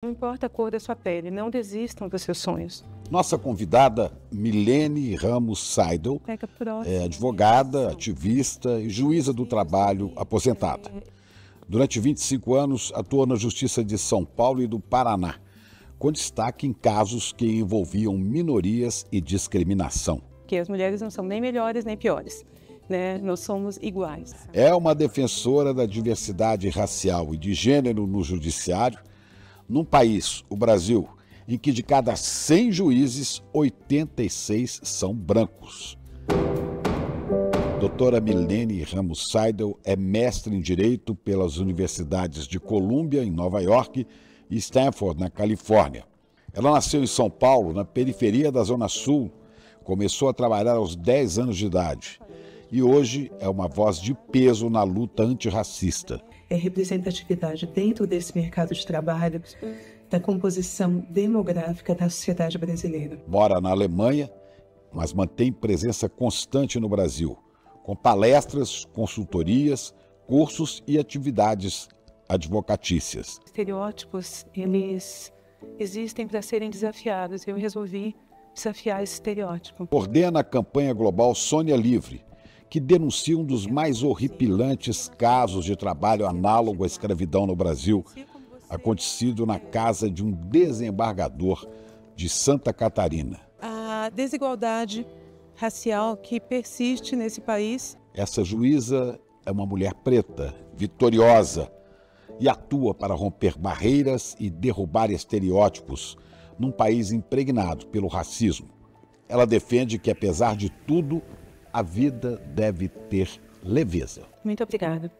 Não importa a cor da sua pele, não desistam dos seus sonhos. Nossa convidada, Milene Ramos Seidel, é advogada, ativista e juíza do trabalho aposentada. Durante 25 anos, atuou na Justiça de São Paulo e do Paraná, com destaque em casos que envolviam minorias e discriminação. Que as mulheres não são nem melhores nem piores, né? Nós somos iguais. É uma defensora da diversidade racial e de gênero no judiciário, num país, o Brasil, em que de cada 100 juízes, 86 são brancos. Doutora Milene Ramos Seidel é mestre em Direito pelas universidades de Columbia, em Nova York, e Stanford, na Califórnia. Ela nasceu em São Paulo, na periferia da Zona Sul, começou a trabalhar aos 10 anos de idade e hoje é uma voz de peso na luta antirracista. É representatividade dentro desse mercado de trabalho da composição demográfica da sociedade brasileira. Mora na Alemanha, mas mantém presença constante no Brasil, com palestras, consultorias, cursos e atividades advocatícias. Estereótipos, eles existem para serem desafiados. Eu resolvi desafiar esse estereótipo. Coordena a campanha global Sônia Livre, que denuncia um dos mais horripilantes casos de trabalho análogo à escravidão no Brasil, acontecido na casa de um desembargador de Santa Catarina. A desigualdade racial que persiste nesse país. Essa juíza é uma mulher preta, vitoriosa, e atua para romper barreiras e derrubar estereótipos num país impregnado pelo racismo. Ela defende que, apesar de tudo, a vida deve ter leveza. Muito obrigada.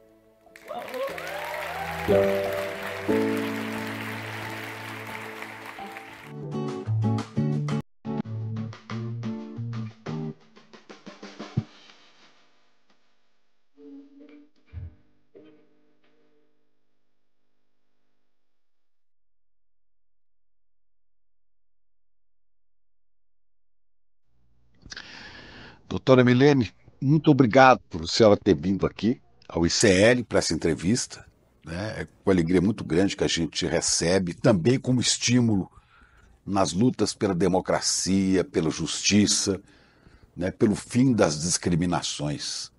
Doutora Milene, muito obrigado por a senhora ter vindo aqui ao ICL para essa entrevista. É com alegria muito grande que a gente recebe, também como estímulo nas lutas pela democracia, pela justiça, né, pelo fim das discriminações.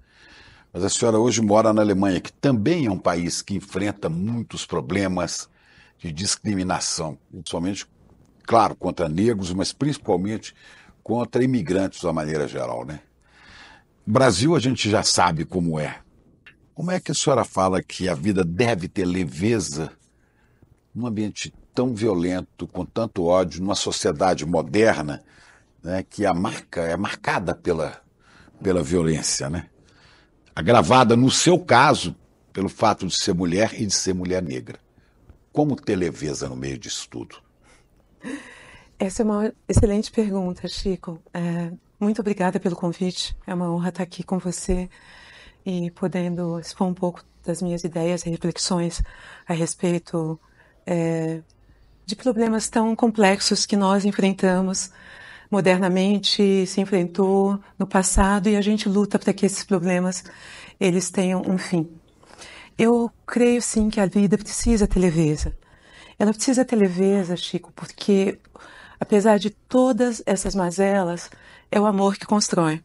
Mas a senhora hoje mora na Alemanha, que também é um país que enfrenta muitos problemas de discriminação, principalmente, claro, contra negros, mas principalmente contra imigrantes de uma maneira geral, né? Brasil a gente já sabe como é. Como é que a senhora fala que a vida deve ter leveza num ambiente tão violento, com tanto ódio, numa sociedade moderna, né, que é marcada pela violência, né? Agravada, no seu caso, pelo fato de ser mulher e de ser mulher negra. Como ter leveza no meio disso tudo? Essa é uma excelente pergunta, Chico. Muito obrigada pelo convite. É uma honra estar aqui com você e podendo expor um pouco das minhas ideias e reflexões a respeito de problemas tão complexos que nós enfrentamos modernamente, se enfrentou no passado e a gente luta para que esses problemas eles tenham um fim. Eu creio sim que a vida precisa ter leveza. Ela precisa ter leveza, Chico, porque apesar de todas essas mazelas, é o amor que constrói.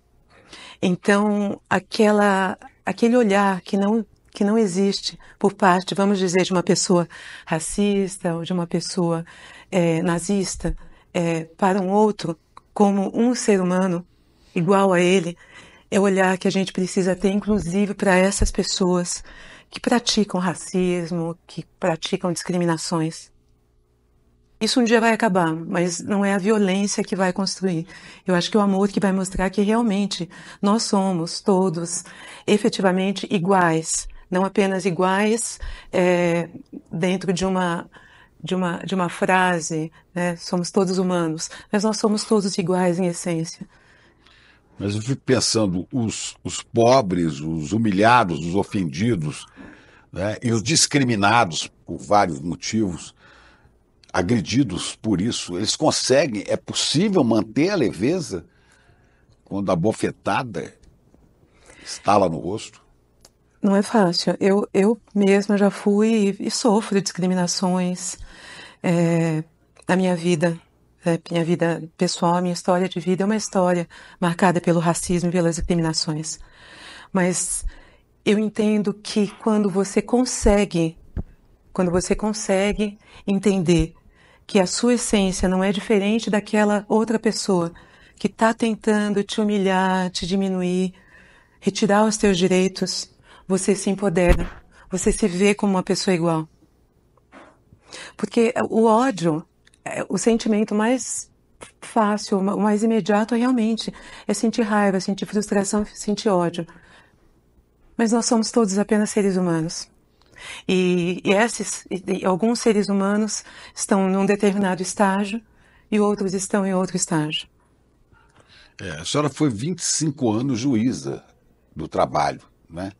Então, aquele olhar que não existe por parte, vamos dizer, de uma pessoa racista ou de uma pessoa nazista para um outro, como um ser humano igual a ele, é o olhar que a gente precisa ter, inclusive, para essas pessoas que praticam racismo, que praticam discriminações. Isso um dia vai acabar, mas não é a violência que vai construir. Eu acho que é o amor que vai mostrar que realmente nós somos todos efetivamente iguais. Não apenas iguais dentro de uma frase, né? Somos todos humanos, mas nós somos todos iguais em essência. Mas eu fico pensando, os pobres, os humilhados, os ofendidos, né, e os discriminados por vários motivos, agredidos por isso, eles conseguem, é possível manter a leveza quando a bofetada estala no rosto? Não é fácil. Eu mesma já fui e sofro discriminações A minha vida pessoal, a minha história de vida é uma história marcada pelo racismo e pelas discriminações. Mas eu entendo que quando você consegue entender que a sua essência não é diferente daquela outra pessoa que está tentando te humilhar, te diminuir, retirar os teus direitos, você se empodera, você se vê como uma pessoa igual. Porque o ódio, o sentimento mais fácil, o mais imediato realmente é sentir raiva, sentir frustração, sentir ódio. Mas nós somos todos apenas seres humanos. E alguns seres humanos estão num determinado estágio e outros estão em outro estágio. A senhora foi 25 anos juíza do trabalho, né?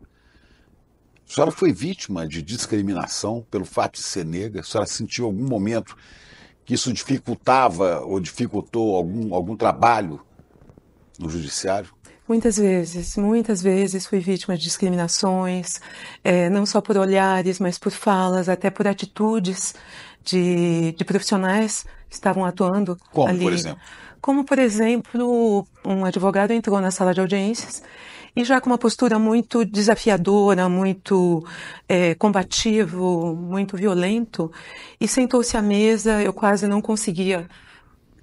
A senhora foi vítima de discriminação pelo fato de ser negra? A senhora sentiu algum momento que isso dificultava ou dificultou algum trabalho no judiciário? Muitas vezes fui vítima de discriminações, não só por olhares, mas por falas, até por atitudes de profissionais que estavam atuando Como, ali. por exemplo? Como, por exemplo, um advogado entrou na sala de audiências e já com uma postura muito desafiadora, muito combativo, muito violento, e sentou-se à mesa, eu quase não conseguia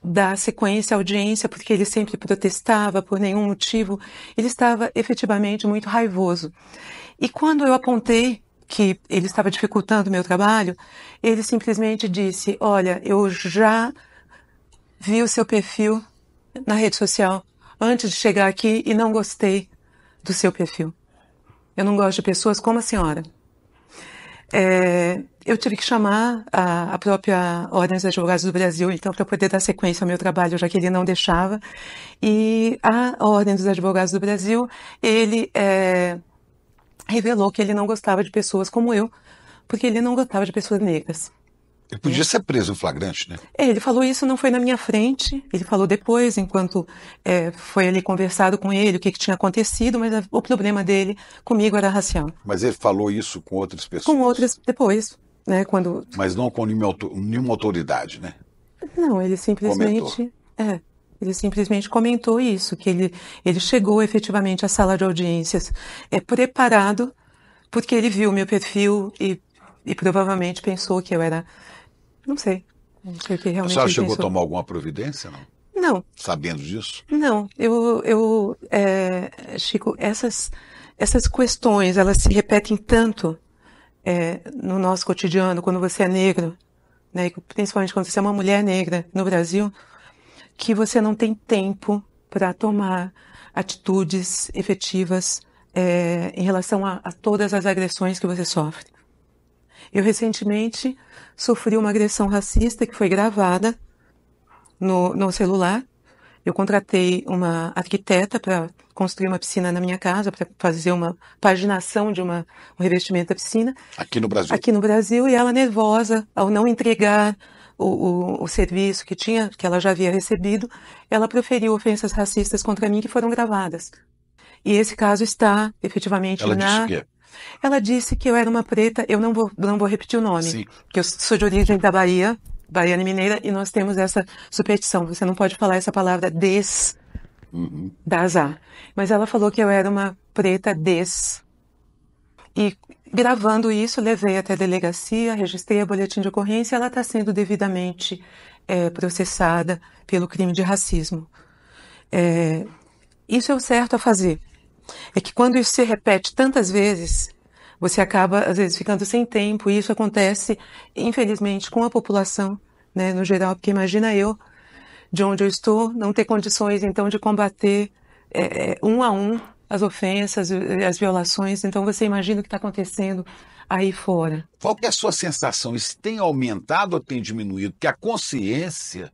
dar sequência à audiência, porque ele sempre protestava por nenhum motivo. Ele estava efetivamente muito raivoso. E quando eu apontei que ele estava dificultando o meu trabalho, ele simplesmente disse: olha, eu já vi o seu perfil na rede social antes de chegar aqui e não gostei do seu perfil. Eu não gosto de pessoas como a senhora. Eu tive que chamar a própria Ordem dos Advogados do Brasil, então, para poder dar sequência ao meu trabalho, já que ele não deixava. E a Ordem dos Advogados do Brasil, ele revelou que ele não gostava de pessoas como eu, porque ele não gostava de pessoas negras. Ele podia ser preso em flagrante, né? Ele falou isso, não foi na minha frente, ele falou depois, enquanto foi ali conversado com ele, o que tinha acontecido, mas o problema dele comigo era racial. Mas ele falou isso com outras pessoas? Com outras depois, né? Quando... Mas não com nenhuma autoridade, né? Não, ele simplesmente... Ele simplesmente comentou isso, que ele chegou efetivamente à sala de audiências preparado, porque ele viu o meu perfil e provavelmente pensou que eu era... Não sei o que realmente. A senhora chegou a tomar alguma providência, não? Não. Sabendo disso? Não. Chico, essas questões, elas se repetem tanto no nosso cotidiano, quando você é negro, né, principalmente quando você é uma mulher negra no Brasil, que você não tem tempo para tomar atitudes efetivas em relação a todas as agressões que você sofre. Eu recentemente sofri uma agressão racista que foi gravada no celular. Eu contratei uma arquiteta para construir uma piscina na minha casa, para fazer uma paginação de um revestimento da piscina. Aqui no Brasil? Aqui no Brasil, e ela nervosa, ao não entregar o serviço que ela já havia recebido, ela proferiu ofensas racistas contra mim que foram gravadas. E esse caso está efetivamente Ela disse o quê? Ela disse que eu era uma preta, eu não vou repetir o nome, Sim. Que eu sou de origem da Bahia, Baiana Mineira, e nós temos essa superstição, você não pode falar essa palavra dar azar. Mas ela falou que eu era uma preta E gravando isso, levei até a delegacia, registrei a boletim de ocorrência, e ela está sendo devidamente processada pelo crime de racismo. Isso é o certo a fazer. É que quando isso se repete tantas vezes, você acaba, às vezes, ficando sem tempo, e isso acontece, infelizmente, com a população, né, no geral, porque imagina eu, de onde eu estou, não ter condições, então, de combater um a um as ofensas, as violações, então você imagina o que está acontecendo aí fora. Qual que é a sua sensação? Isso tem aumentado ou tem diminuído? Porque a consciência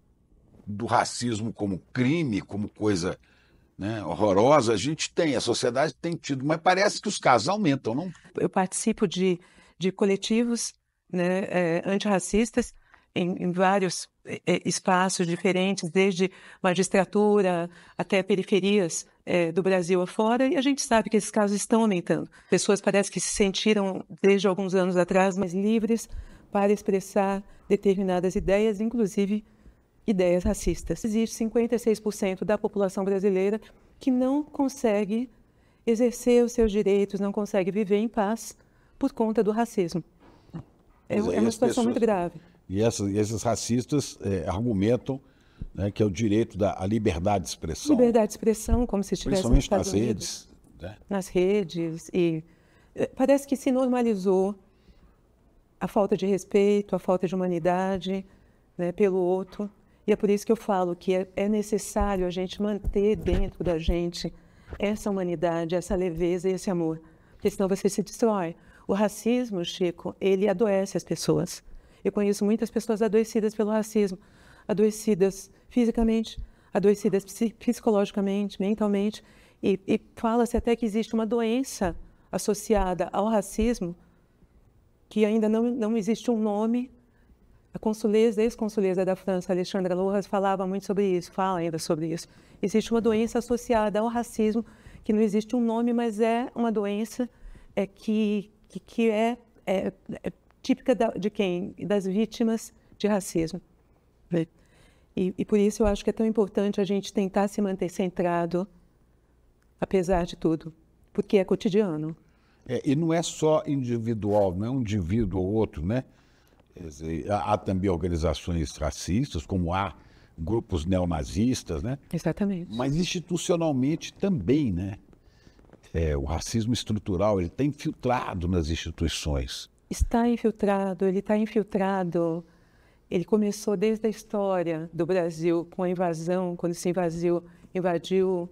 do racismo como crime, como coisa... né, horrorosa, a sociedade tem tido, mas parece que os casos aumentam, não? Eu participo de coletivos, né, antirracistas em vários espaços diferentes, desde magistratura até periferias do Brasil afora, e a gente sabe que esses casos estão aumentando. Pessoas parecem que se sentiram, desde alguns anos atrás, mais livres para expressar determinadas ideias, inclusive ideias racistas. Existe 56% da população brasileira que não consegue exercer os seus direitos, não consegue viver em paz por conta do racismo. É uma situação muito grave. E esses racistas argumentam, né, que é o direito à liberdade de expressão. Liberdade de expressão, como se estivesse nos Principalmente Estados nas Unidos, redes. Né? nas redes. E parece que se normalizou a falta de respeito, a falta de humanidade, né, pelo outro. E é por isso que eu falo que é necessário a gente manter dentro da gente essa humanidade, essa leveza e esse amor. Porque senão você se destrói. O racismo, Chico, ele adoece as pessoas. Eu conheço muitas pessoas adoecidas pelo racismo, adoecidas fisicamente, adoecidas psicologicamente, mentalmente, e fala-se até que existe uma doença associada ao racismo, que ainda não existe um nome. A consuleza, ex-consuleza da França, Alexandra Lohras, falava muito sobre isso, fala ainda sobre isso. Existe uma doença associada ao racismo, que não existe um nome, mas é uma doença que é típica de quem? Das vítimas de racismo. E por isso eu acho que é tão importante a gente tentar se manter centrado, apesar de tudo, porque é cotidiano. E não é só individual, não é um indivíduo ou outro, né? Há também organizações racistas, como há grupos neonazistas, né? Exatamente. Mas institucionalmente também, né? O racismo estrutural, ele está infiltrado nas instituições. Está infiltrado, ele está infiltrado. Ele começou desde a história do Brasil, com a invasão, quando se invadiu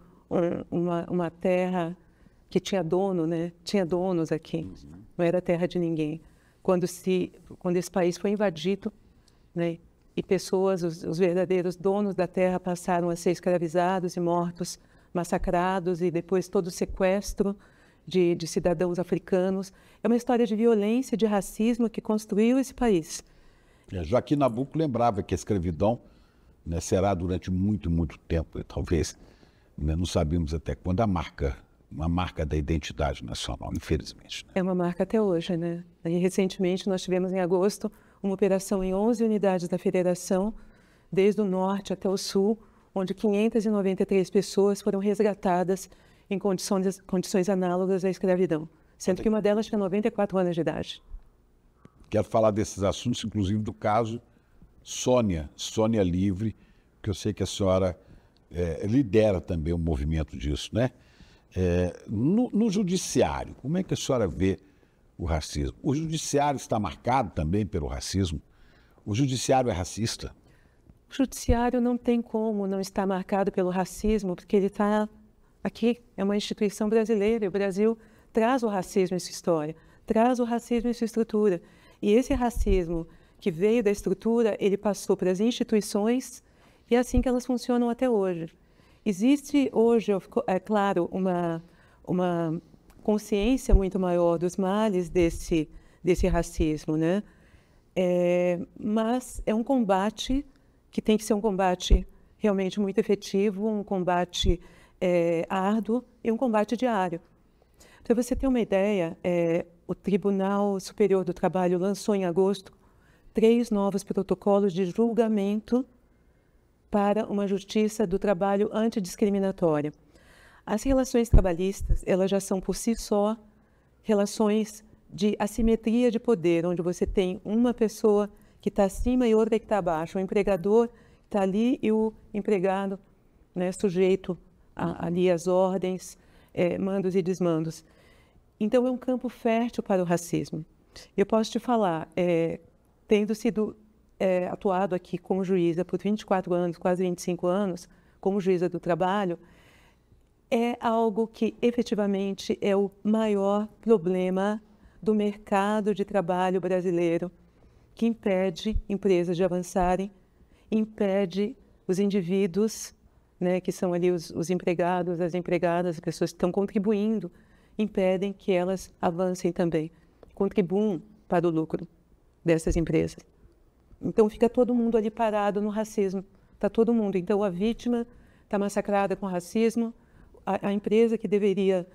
uma terra que tinha dono, né? Tinha donos aqui, não era terra de ninguém. Quando esse país foi invadido, né? E pessoas, os verdadeiros donos da terra, passaram a ser escravizados e mortos, massacrados, e depois todo o sequestro de cidadãos africanos. É uma história de violência, de racismo que construiu esse país. Joaquim Nabuco lembrava que a escravidão, né, será durante muito, muito tempo, talvez, né, não sabemos até quando, uma marca da identidade nacional, infelizmente. Né? É uma marca até hoje, né? E recentemente nós tivemos em agosto uma operação em 11 unidades da Federação, desde o norte até o sul, onde 593 pessoas foram resgatadas em condições análogas à escravidão, sendo que uma delas tinha 94 anos de idade. Quero falar desses assuntos, inclusive do caso Sônia Livre, que eu sei que a senhora lidera também o movimento disso, né? No judiciário, como é que a senhora vê o racismo? O judiciário está marcado também pelo racismo? O judiciário é racista? O judiciário não tem como não estar marcado pelo racismo, porque ele está aqui, é uma instituição brasileira, e o Brasil traz o racismo em sua história, traz o racismo em sua estrutura. E esse racismo que veio da estrutura, ele passou para as instituições, e é assim que elas funcionam até hoje. Existe hoje, é claro, uma consciência muito maior dos males desse racismo, né? Mas é um combate que tem que ser um combate realmente muito efetivo, um combate árduo e um combate diário. Para você ter uma ideia, o Tribunal Superior do Trabalho lançou em agosto 3 novos protocolos de julgamento para uma justiça do trabalho antidiscriminatória. As relações trabalhistas, elas já são por si só relações de assimetria de poder, onde você tem uma pessoa que está acima e outra que está abaixo, o empregador está ali e o empregado, né, sujeito ali às ordens, mandos e desmandos. Então, é um campo fértil para o racismo. Eu posso te falar, tendo sido atuado aqui como juíza por 24 anos, quase 25 anos, como juíza do trabalho, é algo que efetivamente é o maior problema do mercado de trabalho brasileiro, que impede empresas de avançarem, impede os indivíduos, né, que são ali os empregados, as empregadas, as pessoas que estão contribuindo, impedem que elas avancem também, contribuam para o lucro dessas empresas. Então fica todo mundo ali parado no racismo, está todo mundo. Então a vítima está massacrada com racismo, a empresa que deveria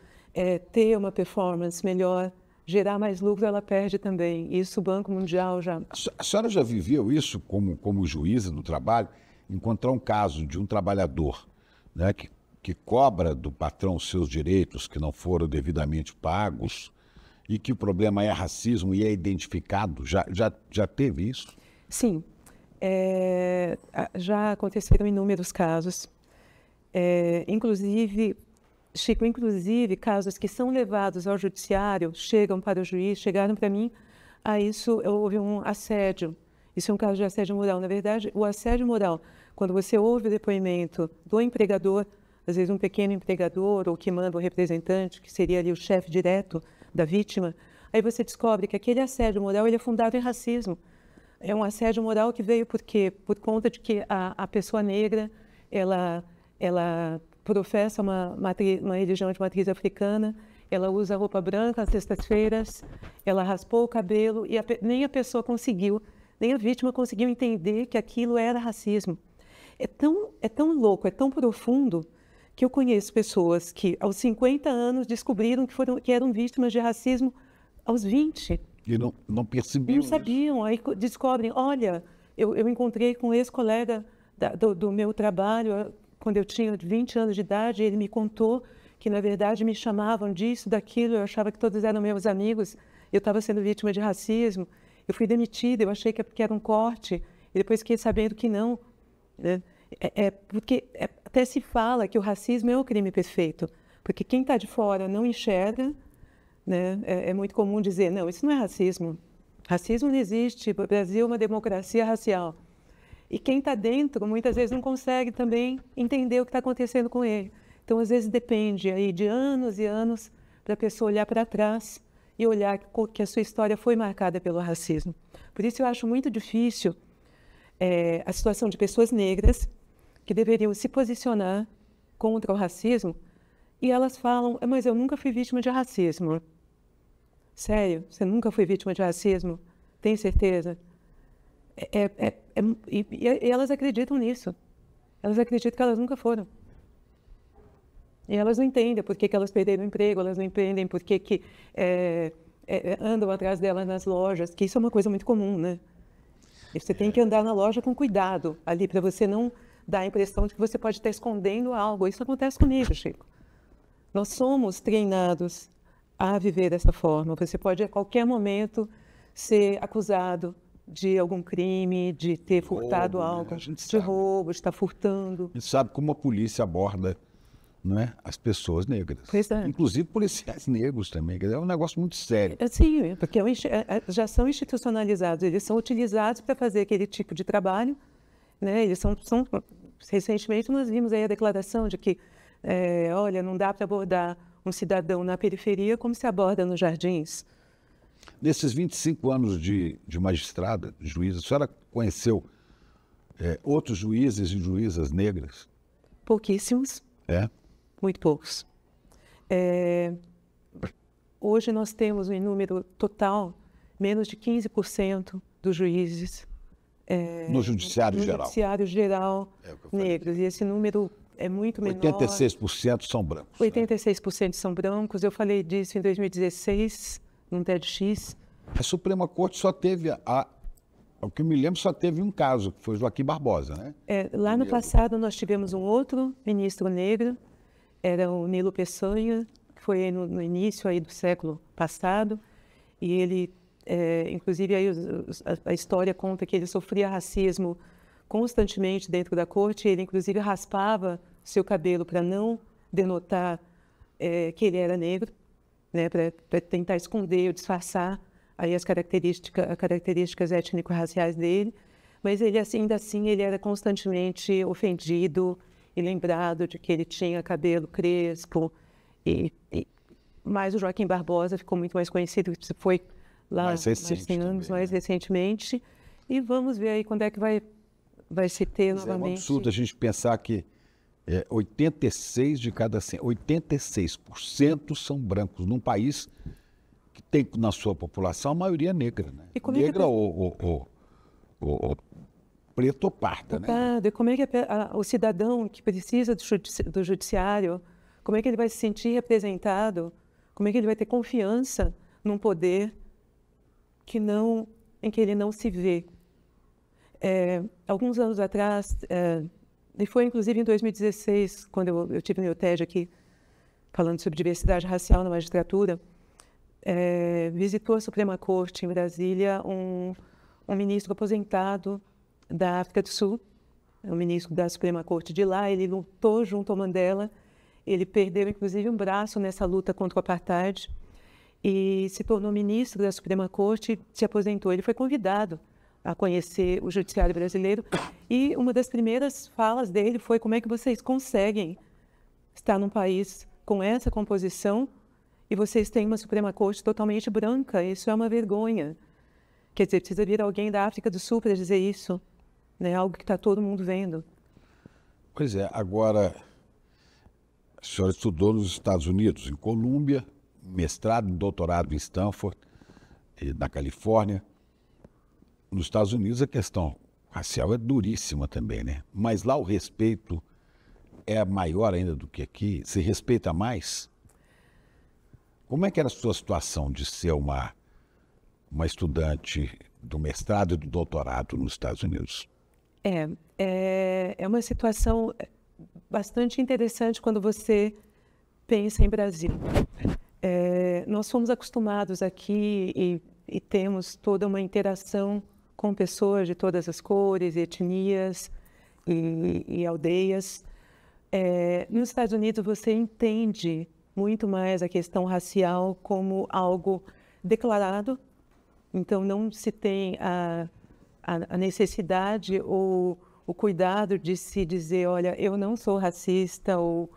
ter uma performance melhor gerar mais lucro, ela perde também. Isso o Banco Mundial já... A senhora já viveu isso como juíza do trabalho? Encontrar um caso de um trabalhador, né, que cobra do patrão os seus direitos que não foram devidamente pagos e que o problema é racismo e é identificado? Já teve isso? Sim. Já aconteceram inúmeros casos. Inclusive, Chico, casos que são levados ao judiciário, chegam para o juiz, chegaram para mim, houve um assédio. Isso é um caso de assédio moral. Na verdade, o assédio moral, quando você ouve o depoimento do empregador, às vezes um pequeno empregador ou que manda um representante, que seria ali o chefe direto da vítima, aí você descobre que aquele assédio moral ele é fundado em racismo. É um assédio moral que veio por quê? Por conta de que a pessoa negra, ela professa uma religião de matriz africana, ela usa roupa branca às sextas-feiras, ela raspou o cabelo e nem a pessoa conseguiu, nem a vítima conseguiu entender que aquilo era racismo. É tão louco, é tão profundo, que eu conheço pessoas que aos 50 anos descobriram que eram vítimas de racismo aos 20. E não percebiam. Não sabiam. Aí descobrem, olha, eu encontrei com um ex-colega do meu trabalho, quando eu tinha 20 anos de idade, ele me contou que, na verdade, me chamavam disso, daquilo, eu achava que todos eram meus amigos, eu estava sendo vítima de racismo, eu fui demitida, eu achei que era um corte, e depois fiquei sabendo que não. Né? Porque até se fala que o racismo é o crime perfeito, porque quem está de fora não enxerga, né? É muito comum dizer, não, isso não é racismo. Racismo não existe, o Brasil é uma democracia racial. E quem está dentro, muitas vezes, não consegue também entender o que está acontecendo com ele. Então, às vezes, depende aí de anos e anos para a pessoa olhar para trás e olhar que a sua história foi marcada pelo racismo. Por isso, eu acho muito difícil a situação de pessoas negras que deveriam se posicionar contra o racismo e elas falam, mas eu nunca fui vítima de racismo. Sério? Você nunca foi vítima de racismo? Tem certeza? E elas acreditam nisso. Elas acreditam que elas nunca foram. E elas não entendem por que elas perderam o emprego, elas não entendem por que andam atrás delas nas lojas, que isso é uma coisa muito comum, né? E você tem que andar na loja com cuidado ali, para você não dar a impressão de que você pode estar escondendo algo. Isso acontece comigo, Chico. Nós somos treinados a viver dessa forma. Você pode, a qualquer momento, ser acusado de algum crime, de ter furtado algo, de roubo, de estar furtando. A gente sabe como a polícia aborda, não é, as pessoas negras. Pois é. Inclusive policiais negros também. É um negócio muito sério. Sim, porque já são institucionalizados, eles são utilizados para fazer aquele tipo de trabalho. Né? Eles são... Recentemente nós vimos aí a declaração de que, olha, não dá para abordar um cidadão na periferia como se aborda nos jardins. Nesses 25 anos de magistrada, de juíza, a senhora conheceu outros juízes e juízas negras? Pouquíssimos. Muito poucos. Hoje nós temos um número total, menos de 15% dos juízes no judiciário geral. No judiciário geral, negros. E esse número é muito menor. 86% são brancos. 86% são brancos. Eu falei disso em 2016, num TEDx. A Suprema Corte só teve, ao que eu me lembro, só teve um caso, que foi Joaquim Barbosa, né? Lá no passado nós tivemos um outro ministro negro, era o Nilo Peçanha, que foi no início aí do século passado, e ele... inclusive, aí a história conta que ele sofria racismo constantemente dentro da corte. Ele, inclusive, raspava seu cabelo para não denotar que ele era negro, né, para tentar esconder ou disfarçar aí as características étnico-raciais dele. Mas ele, ainda assim, ele era constantemente ofendido e lembrado de que ele tinha cabelo crespo. Mas o Joaquim Barbosa ficou muito mais conhecido, foi... lá mais 100 anos, também, mais recentemente, e vamos ver aí quando é que vai se ter novamente. É um absurdo a gente pensar que 86 de cada 100, 86% são brancos, num país que tem na sua população a maioria negra, né? Negra ou preto ou parda, né? E como é que o cidadão que precisa do judiciário, como é que ele vai se sentir representado, como é que ele vai ter confiança num poder em que ele não se vê. Alguns anos atrás, e foi inclusive em 2016, quando eu tive meu TED aqui, falando sobre diversidade racial na magistratura, visitou a Suprema Corte em Brasília um ministro aposentado da África do Sul, o ministro da Suprema Corte de lá. Ele lutou junto ao Mandela, ele perdeu inclusive um braço nessa luta contra o apartheid e se tornou ministro da Suprema Corte, se aposentou. Ele foi convidado a conhecer o judiciário brasileiro e uma das primeiras falas dele foi: como é que vocês conseguem estar num país com essa composição e vocês têm uma Suprema Corte totalmente branca? Isso é uma vergonha. Quer dizer, precisa vir alguém da África do Sul para dizer isso, né? Algo que está todo mundo vendo. Pois é, agora, a senhora estudou nos Estados Unidos, em Colômbia, mestrado e doutorado em Stanford, na Califórnia. Nos Estados Unidos a questão racial é duríssima também, né? Mas lá o respeito é maior ainda do que aqui? Se respeita mais? Como é que era a sua situação de ser uma estudante do mestrado e do doutorado nos Estados Unidos? É uma situação bastante interessante quando você pensa em Brasil. Nós fomos acostumados aqui e temos toda uma interação com pessoas de todas as cores, etnias e aldeias. Nos Estados Unidos você entende muito mais a questão racial como algo declarado, então não se tem a necessidade ou o cuidado de se dizer: olha, eu não sou racista, ou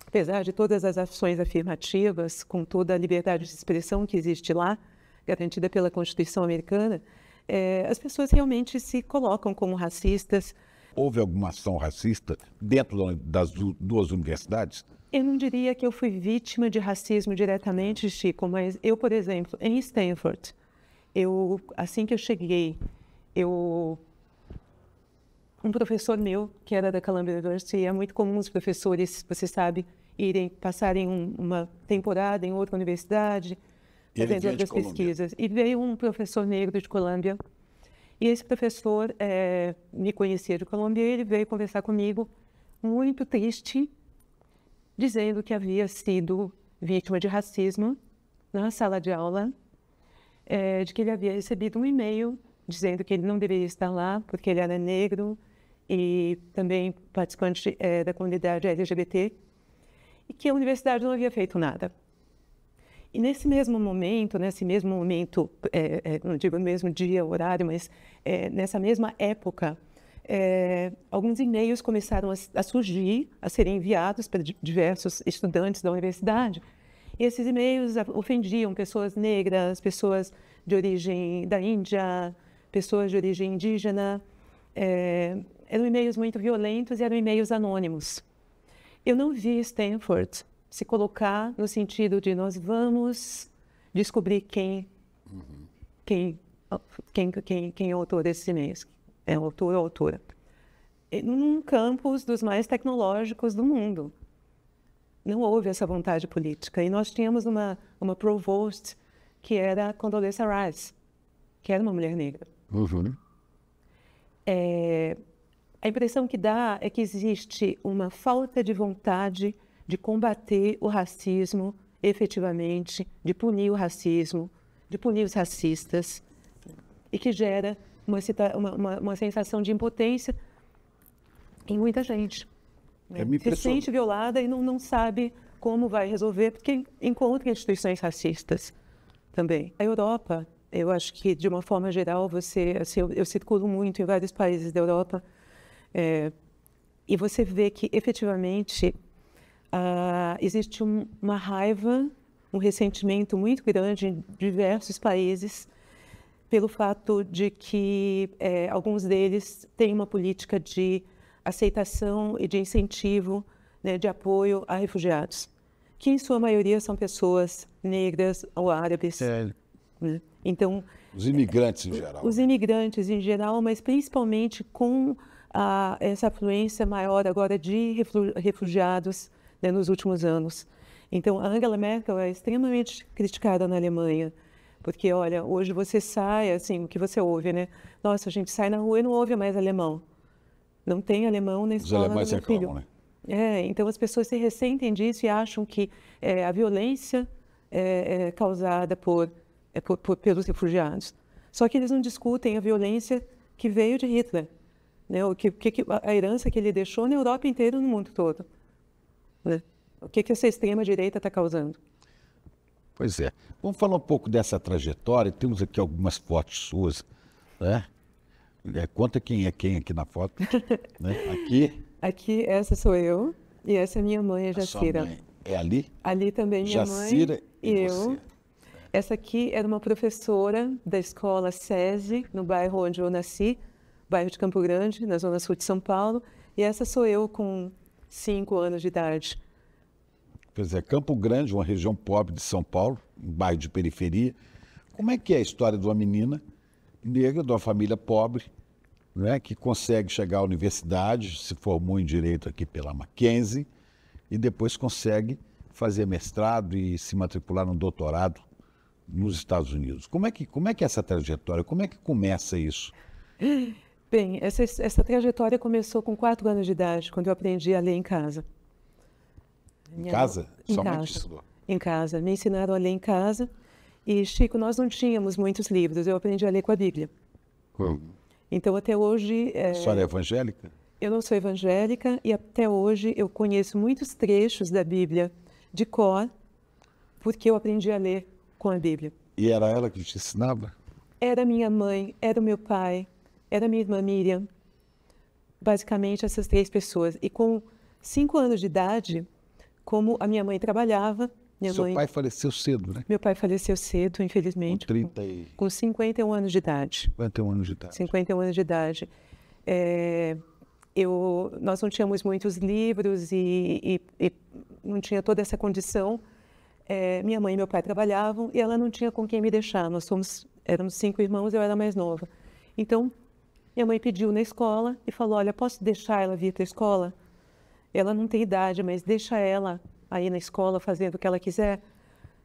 apesar de todas as ações afirmativas, com toda a liberdade de expressão que existe lá, garantida pela Constituição americana, as pessoas realmente se colocam como racistas. Houve alguma ação racista dentro das duas universidades? Eu não diria que eu fui vítima de racismo diretamente, Chico, mas eu, por exemplo, em Stanford, assim que eu cheguei, um professor meu, que era da Columbia University, é muito comum os professores, você sabe, passarem uma temporada em outra universidade, fazendo outras pesquisas. E veio um professor negro de Colômbia, e esse professor me conhecia de Colômbia, e ele veio conversar comigo, muito triste, dizendo que havia sido vítima de racismo na sala de aula, de que ele havia recebido um e-mail dizendo que ele não deveria estar lá porque ele era negro e também participante da comunidade LGBT, e que a universidade não havia feito nada. E nesse mesmo momento, não digo no mesmo dia, horário, mas nessa mesma época, alguns e-mails começaram a surgir, a serem enviados para diversos estudantes da universidade. E esses e-mails ofendiam pessoas negras, pessoas de origem da Índia, pessoas de origem indígena. Eram e-mails muito violentos e eram e-mails anônimos. Eu não vi Stanford se colocar no sentido de nós vamos descobrir quem é o autor desses e-mails. É o autor ou a autora. Num campus dos mais tecnológicos do mundo. Não houve essa vontade política. E nós tínhamos uma provost que era Condoleezza Rice, que era uma mulher negra. Uhum. A impressão que dá é que existe uma falta de vontade de combater o racismo efetivamente, de punir o racismo, de punir os racistas, e que gera uma sensação de impotência em muita gente. Se sente violada e não sabe como vai resolver, porque encontra instituições racistas também. A Europa, eu acho que, de uma forma geral, eu circulo muito em vários países da Europa, e você vê que, efetivamente, existe uma raiva, um ressentimento muito grande em diversos países pelo fato de que alguns deles têm uma política de aceitação e de incentivo, né, de apoio a refugiados, que em sua maioria são pessoas negras ou árabes. Né? Então, os imigrantes em geral. Os imigrantes em geral, mas principalmente com essa afluência maior agora de refugiados, né, nos últimos anos. Então, a Angela Merkel é extremamente criticada na Alemanha, porque, olha, hoje você sai, assim, o que você ouve, né? Nossa, a gente sai na rua e não ouve mais alemão. Não tem alemão na Os escola do alemães meu filho. reclamam, né? Então as pessoas se ressentem disso e acham que a violência é causada pelos refugiados. Só que eles não discutem a violência que veio de Hitler, né? A herança que ele deixou na Europa inteira e no mundo todo, né? O que essa extrema-direita está causando. Pois é. Vamos falar um pouco dessa trajetória. Temos aqui algumas fotos suas, né? Conta quem é quem aqui na foto, né? Aqui, essa sou eu e essa é minha mãe, a Sua Jacira. mãe é ali? Ali também minha Jacira mãe e e você. eu. Essa aqui era uma professora da escola SESI, no bairro onde eu nasci, bairro de Campo Grande, na zona sul de São Paulo. E essa sou eu com 5 anos de idade. Quer dizer, Campo Grande, uma região pobre de São Paulo, um bairro de periferia. Como é que é a história de uma menina negra, de uma família pobre, né, que consegue chegar à universidade, se formou em Direito aqui pela Mackenzie, e depois consegue fazer mestrado e se matricular no doutorado nos Estados Unidos? Como é que é essa trajetória? Como é que começa isso? Bem, essa trajetória começou com 4 anos de idade, quando eu aprendi a ler em casa. Em casa? Em Sua mãe casa. te ensinou? Em casa. Me ensinaram a ler em casa. E, Chico, nós não tínhamos muitos livros. Eu aprendi a ler com a Bíblia. Então, até hoje... A senhora é evangélica? Eu não sou evangélica e até hoje eu conheço muitos trechos da Bíblia de cor, porque eu aprendi a ler com a Bíblia. E era ela que te ensinava? Era minha mãe, era o meu pai, era minha irmã Miriam. Basicamente, essas 3 pessoas. E com 5 anos de idade, como a minha mãe trabalhava... Seu pai faleceu cedo, né? Meu pai faleceu cedo, infelizmente, com 51 anos de idade. 51 anos de idade. 51 anos de idade. Nós não tínhamos muitos livros e não tinha toda essa condição. Minha mãe e meu pai trabalhavam e ela não tinha com quem me deixar. Éramos 5 irmãos, eu era mais nova. Então, minha mãe pediu na escola e falou, olha, posso deixar ela vir para a escola? Ela não tem idade, mas deixa ela aí na escola fazendo o que ela quiser,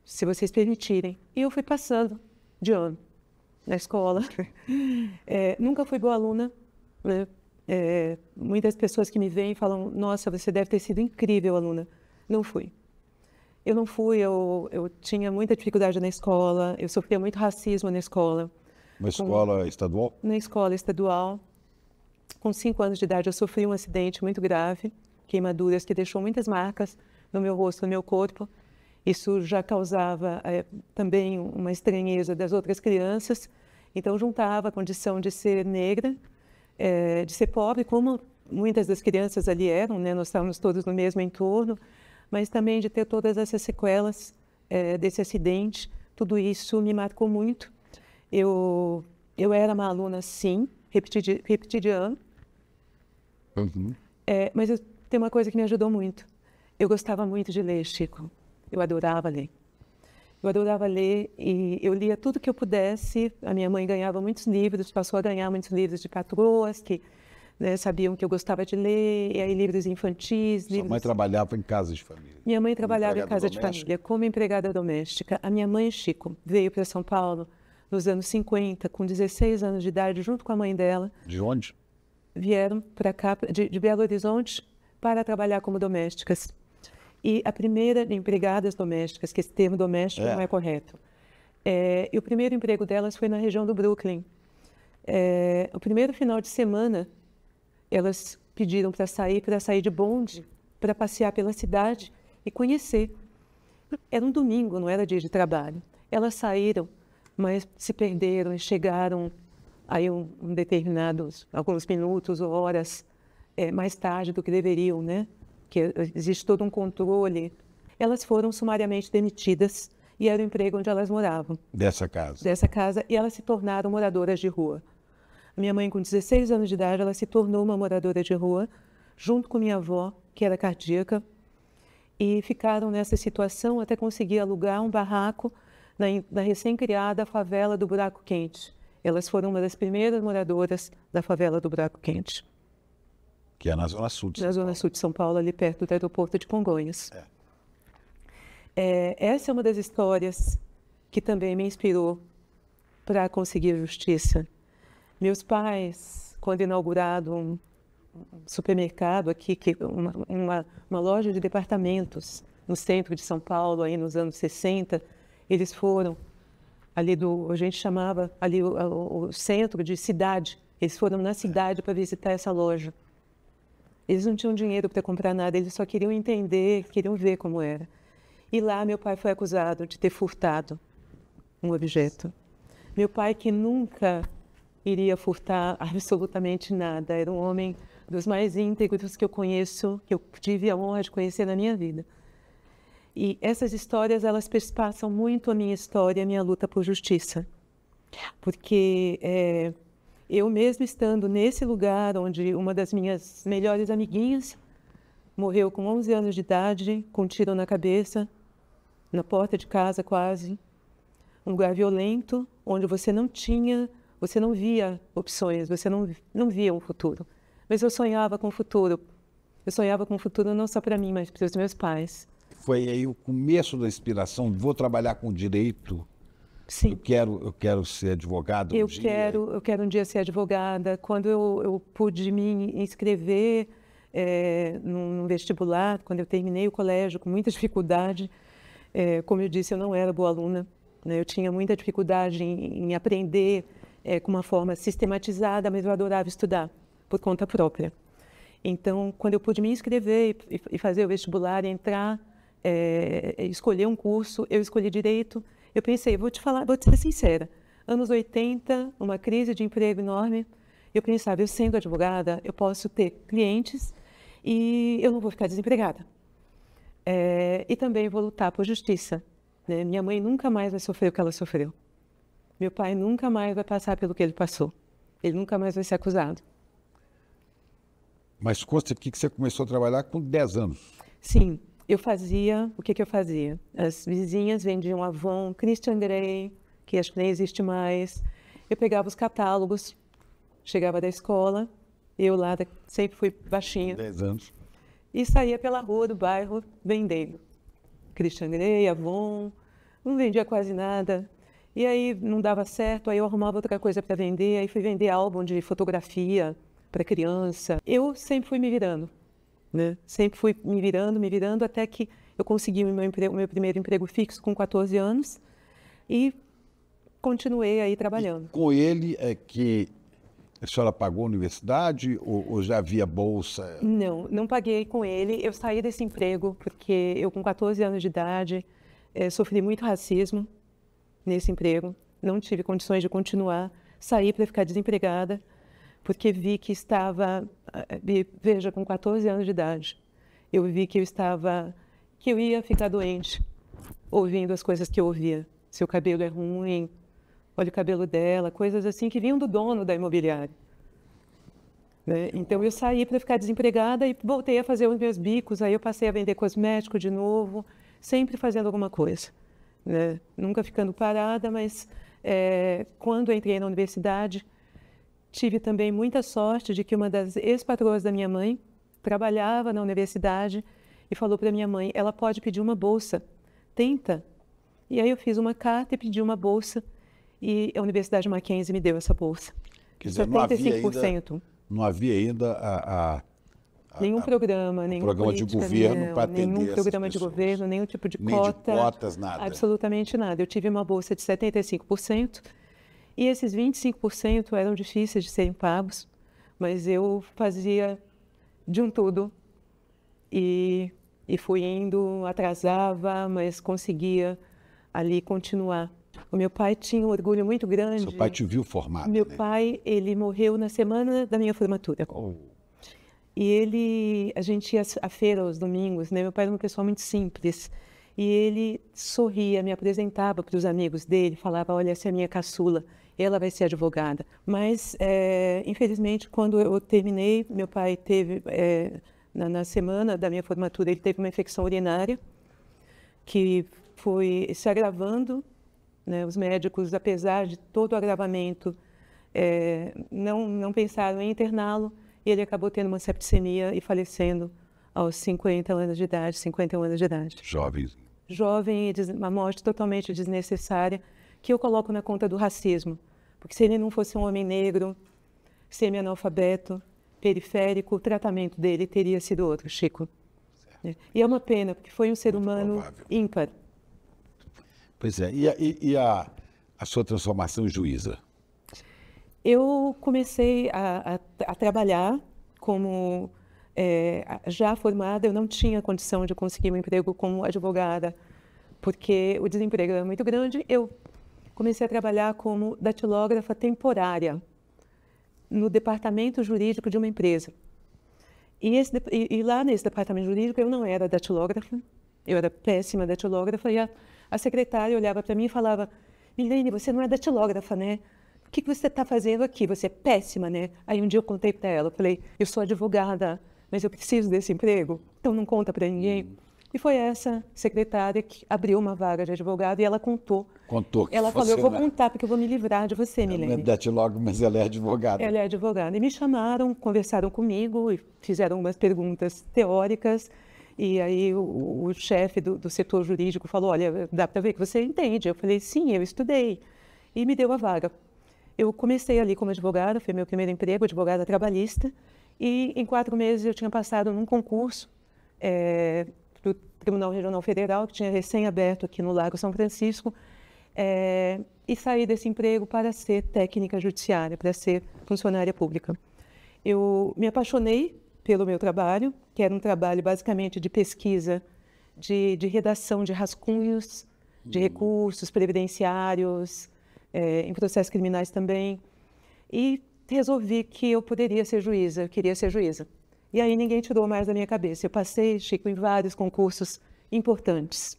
se vocês permitirem. E eu fui passando de ano na escola. Nunca fui boa aluna, né? Muitas pessoas que me veem falam, nossa, você deve ter sido incrível aluna. Não fui. Eu não fui, eu tinha muita dificuldade na escola, eu sofria muito racismo na escola. Na escola estadual? Na escola estadual. Com 5 anos de idade, eu sofri um acidente muito grave, queimaduras, que deixou muitas marcas no meu rosto, no meu corpo. Isso já causava também uma estranheza das outras crianças. Então, juntava a condição de ser negra, de ser pobre, como muitas das crianças ali eram, né? Nós estávamos todos no mesmo entorno, mas também de ter todas essas sequelas desse acidente. Tudo isso me marcou muito. Eu era uma aluna, sim, repeti de ano. Uhum. Mas tem uma coisa que me ajudou muito. Eu gostava muito de ler, Chico. Eu adorava ler. Eu adorava ler e eu lia tudo que eu pudesse. A minha mãe ganhava muitos livros, passou a ganhar muitos livros de patroas que, né, sabiam que eu gostava de ler, e aí livros infantis. Sua mãe trabalhava em casa de família? Minha mãe trabalhava em casa de família, como empregada doméstica. A minha mãe, Chico, veio para São Paulo nos anos 50, com 16 anos de idade, junto com a mãe dela. De onde? Vieram para cá, de Belo Horizonte, para trabalhar como domésticas. E a primeira de empregadas domésticas, que esse termo doméstico não é correto. E o primeiro emprego delas foi na região do Brooklyn. O primeiro final de semana, elas pediram para sair de bonde, para passear pela cidade e conhecer. Era um domingo, não era dia de trabalho. Elas saíram, mas se perderam e chegaram aí alguns minutos ou horas mais tarde do que deveriam, né? Que existe todo um controle. Elas foram sumariamente demitidas e era o emprego onde elas moravam. Dessa casa? Dessa casa, e elas se tornaram moradoras de rua. A minha mãe, com 16 anos de idade, ela se tornou uma moradora de rua, junto com minha avó, que era cardíaca, e ficaram nessa situação até conseguir alugar um barraco na recém-criada favela do Buraco Quente. Elas foram uma das primeiras moradoras da favela do Buraco Quente. Que é na Zona Sul de São Paulo. Na Zona Sul de São Paulo, ali perto do aeroporto de Congonhas. Essa é uma das histórias que também me inspirou para conseguir justiça. Meus pais, quando inaugurado um supermercado aqui, uma loja de departamentos no centro de São Paulo, aí nos anos 60, eles foram ali a gente chamava ali o centro de cidade, eles foram na cidade para visitar essa loja. Eles não tinham dinheiro para comprar nada, eles só queriam entender, queriam ver como era. E lá meu pai foi acusado de ter furtado um objeto. Meu pai, que nunca iria furtar absolutamente nada, era um homem dos mais íntegros que eu conheço, que eu tive a honra de conhecer na minha vida. E essas histórias, elas perpassam muito a minha história, a minha luta por justiça. Porque eu mesmo estando nesse lugar onde uma das minhas melhores amiguinhas morreu com 11 anos de idade, com um tiro na cabeça, na porta de casa quase, um lugar violento, onde você não via opções, você não via um futuro. Mas eu sonhava com o futuro. Eu sonhava com o futuro não só para mim, mas para os meus pais. Foi aí o começo da inspiração, vou trabalhar com direito. Sim. Eu quero ser advogada um dia. Eu quero um dia ser advogada. Quando eu pude me inscrever num vestibular, quando eu terminei o colégio com muita dificuldade, como eu disse, eu não era boa aluna, né? Eu tinha muita dificuldade em aprender com uma forma sistematizada, mas eu adorava estudar por conta própria. Então, quando eu pude me inscrever e fazer o vestibular, entrar, escolher um curso, eu escolhi direito. Eu pensei, vou te ser sincera, anos 80, uma crise de emprego enorme, eu pensava, eu sendo advogada, eu posso ter clientes e eu não vou ficar desempregada. E também vou lutar por justiça, né? Minha mãe nunca mais vai sofrer o que ela sofreu. Meu pai nunca mais vai passar pelo que ele passou. Ele nunca mais vai ser acusado. Mas consta aqui que você começou a trabalhar com 10 anos. Sim. O que eu fazia? As vizinhas vendiam Avon, Christian Grey, que acho que nem existe mais. Eu pegava os catálogos, chegava da escola, eu lá sempre fui baixinha. 10 anos. E saía pela rua do bairro vendendo. Christian Grey, Avon, não vendia quase nada. E aí não dava certo, aí eu arrumava outra coisa para vender, aí fui vender álbum de fotografia para criança. Eu sempre fui me virando. Né? Sempre fui me virando, até que eu consegui o meu primeiro emprego fixo com 14 anos e continuei aí trabalhando. E com ele é que a senhora pagou a universidade ou já havia bolsa? Não paguei com ele. Eu saí desse emprego porque eu, com 14 anos de idade, sofri muito racismo nesse emprego. Não tive condições de continuar. Saí para ficar desempregada. Porque vi que veja, com 14 anos de idade, eu vi que eu ia ficar doente, ouvindo as coisas que eu ouvia. Seu cabelo é ruim, olha o cabelo dela, coisas assim que vinham do dono da imobiliária. Né? Então eu saí para ficar desempregada e voltei a fazer os meus bicos, aí eu passei a vender cosmético de novo, sempre fazendo alguma coisa. Né? Nunca ficando parada, mas quando eu entrei na universidade, tive também muita sorte de que uma das ex-patroas da minha mãe trabalhava na universidade e falou para minha mãe, ela pode pedir uma bolsa, tenta. E aí eu fiz uma carta e pedi uma bolsa e a Universidade Mackenzie me deu essa bolsa. Quer dizer, 75%. Não havia ainda nenhum programa, nenhum programa de governo para atender nenhum programa de governo, nenhum tipo de cota. Nem de cotas, nada. Absolutamente nada. Eu tive uma bolsa de 75%. E esses 25% eram difíceis de serem pagos, mas eu fazia de um tudo e fui indo, atrasava, mas conseguia ali continuar. O meu pai tinha um orgulho muito grande. Seu pai te viu formado, Meu né? pai, ele morreu na semana da minha formatura. Oh. E a gente ia à feira aos domingos, né? Meu pai era uma pessoa muito simples. E ele sorria, me apresentava para os amigos dele, falava, olha, essa é a minha caçula, ela vai ser advogada. Mas, infelizmente, quando eu terminei, meu pai teve, na semana da minha formatura, ele teve uma infecção urinária, que foi se agravando, né? Os médicos, apesar de todo o agravamento, não pensaram em interná-lo, e ele acabou tendo uma septicemia e falecendo aos 50 anos de idade, 51 anos de idade. Jovem. jovem e uma morte totalmente desnecessária, que eu coloco na conta do racismo. Porque se ele não fosse um homem negro, semi-analfabeto, periférico, o tratamento dele teria sido outro, Chico. E é uma pena, porque foi um ser humano ímpar. Pois é. E a sua transformação em juíza? Eu comecei a trabalhar como já formada. Eu não tinha condição de conseguir um emprego como advogada, porque o desemprego era muito grande. Eu comecei a trabalhar como datilógrafa temporária no departamento jurídico de uma empresa. E lá nesse departamento jurídico eu não era datilógrafa, eu era péssima datilógrafa, e a secretária olhava para mim e falava: Milene, você não é datilógrafa, né? O que você está fazendo aqui? Você é péssima, né? Aí um dia eu contei para ela, eu falei: eu sou advogada, mas eu preciso desse emprego, então não conta para ninguém. E foi essa secretária que abriu uma vaga de advogado e ela contou. Contou que ela falou: eu vou contar porque eu vou me livrar de você, Milene. Ela não é datilógrafa, mas ela é advogada. Ela é advogada. E me chamaram, conversaram comigo e fizeram umas perguntas teóricas. E aí o chefe do setor jurídico falou: olha, dá para ver que você entende. Eu falei: sim, eu estudei. E me deu a vaga. Eu comecei ali como advogada, foi meu primeiro emprego, advogada trabalhista. E em 4 meses eu tinha passado num concurso do Tribunal Regional Federal, que tinha recém-aberto aqui no Lago São Francisco, e saí desse emprego para ser técnica judiciária, para ser funcionária pública. Eu me apaixonei pelo meu trabalho, que era um trabalho basicamente de pesquisa, de redação de rascunhos, de recursos previdenciários, em processos criminais também, e resolvi que eu poderia ser juíza, eu queria ser juíza. E aí ninguém tirou mais da minha cabeça. Eu passei, Chico, em vários concursos importantes,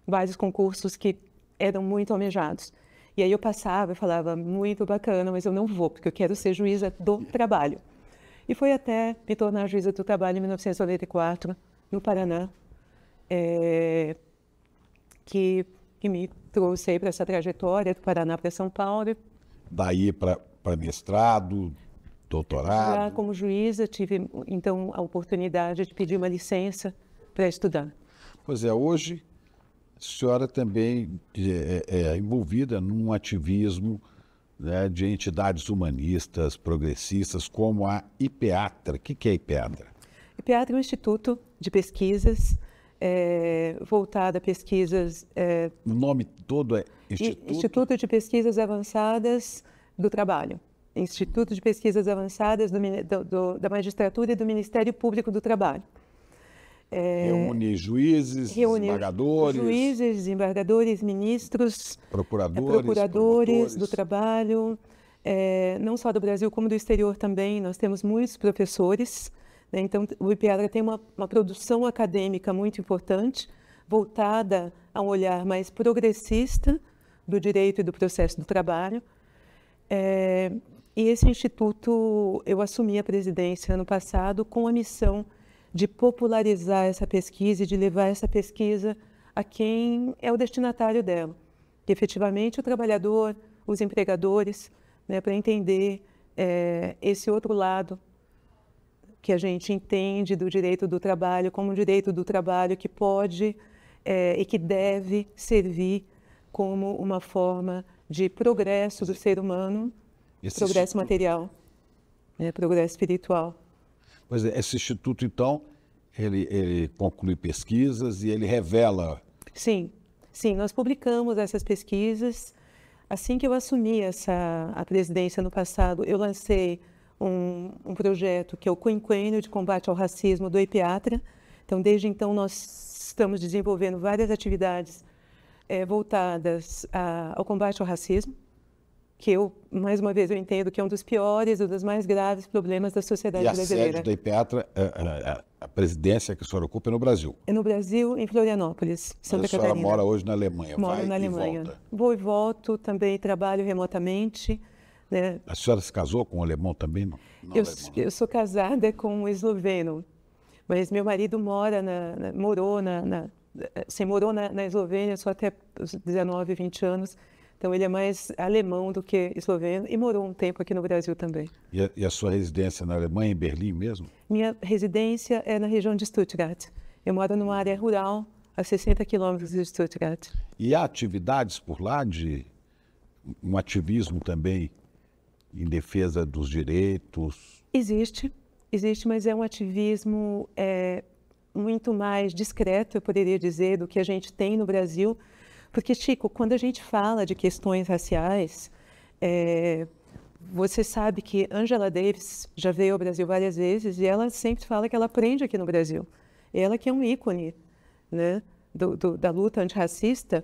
vários concursos que eram muito almejados. E aí eu passava e falava: muito bacana, mas eu não vou, porque eu quero ser juíza do trabalho. E foi até me tornar juíza do trabalho em 1994, no Paraná, que me trouxe aí para essa trajetória do Paraná para São Paulo. Daí para mestrado, doutorado? Já como juíza, tive, então, a oportunidade de pedir uma licença para estudar. Pois é, hoje a senhora também é envolvida num ativismo, né, de entidades humanistas, progressistas, como a IPEATRA. O que é a IPEATRA? IPEATRA é um instituto de pesquisas, voltado a pesquisas... O nome todo é Instituto? Instituto de Pesquisas Avançadas do Trabalho. Instituto de Pesquisas Avançadas da Magistratura e do Ministério Público do Trabalho. Reúne juízes, desembargadores... Juízes, desembargadores, ministros... Procuradores do trabalho, não só do Brasil, como do exterior também. Nós temos muitos professores, né? Então, o IPEATRA tem uma produção acadêmica muito importante, voltada a um olhar mais progressista do direito e do processo do trabalho. E esse instituto, eu assumi a presidência ano passado com a missão de popularizar essa pesquisa e de levar essa pesquisa a quem é o destinatário dela, que efetivamente o trabalhador, os empregadores, né, para entender esse outro lado que a gente entende do direito do trabalho como um direito do trabalho que pode e que deve servir como uma forma de progresso do ser humano, progresso material, progresso espiritual. Pois é, esse instituto, então, ele conclui pesquisas e ele revela... Sim, nós publicamos essas pesquisas. Assim que eu assumi a presidência no passado, eu lancei um projeto que é o Quinquênio de Combate ao Racismo do IPEATRA. Então, desde então, nós estamos desenvolvendo várias atividades voltadas ao combate ao racismo, que eu, mais uma vez, eu entendo que é um dos piores, um dos mais graves problemas da sociedade brasileira. E a sede da IPEATRA, a presidência que a senhora ocupa é no Brasil? É no Brasil, em Florianópolis, Santa Catarina. A senhora mora hoje na Alemanha? Moro na Alemanha. Vou e volto, também trabalho remotamente. Né? A senhora se casou com um alemão também? Não? Eu sou casada com um esloveno, mas meu marido morou na Eslovênia só até os 19, 20 anos. Então, ele é mais alemão do que esloveno e morou um tempo aqui no Brasil também. E a sua residência na Alemanha, em Berlim mesmo? Minha residência é na região de Stuttgart. Eu moro numa área rural, a 60 quilômetros de Stuttgart. E há atividades por lá de um ativismo também em defesa dos direitos? Existe, mas é um ativismo muito mais discreto, eu poderia dizer, do que a gente tem no Brasil. Porque, Chico, quando a gente fala de questões raciais, você sabe que Angela Davis já veio ao Brasil várias vezes e ela sempre fala que ela aprende aqui no Brasil. Ela que é um ícone, né, da luta antirracista,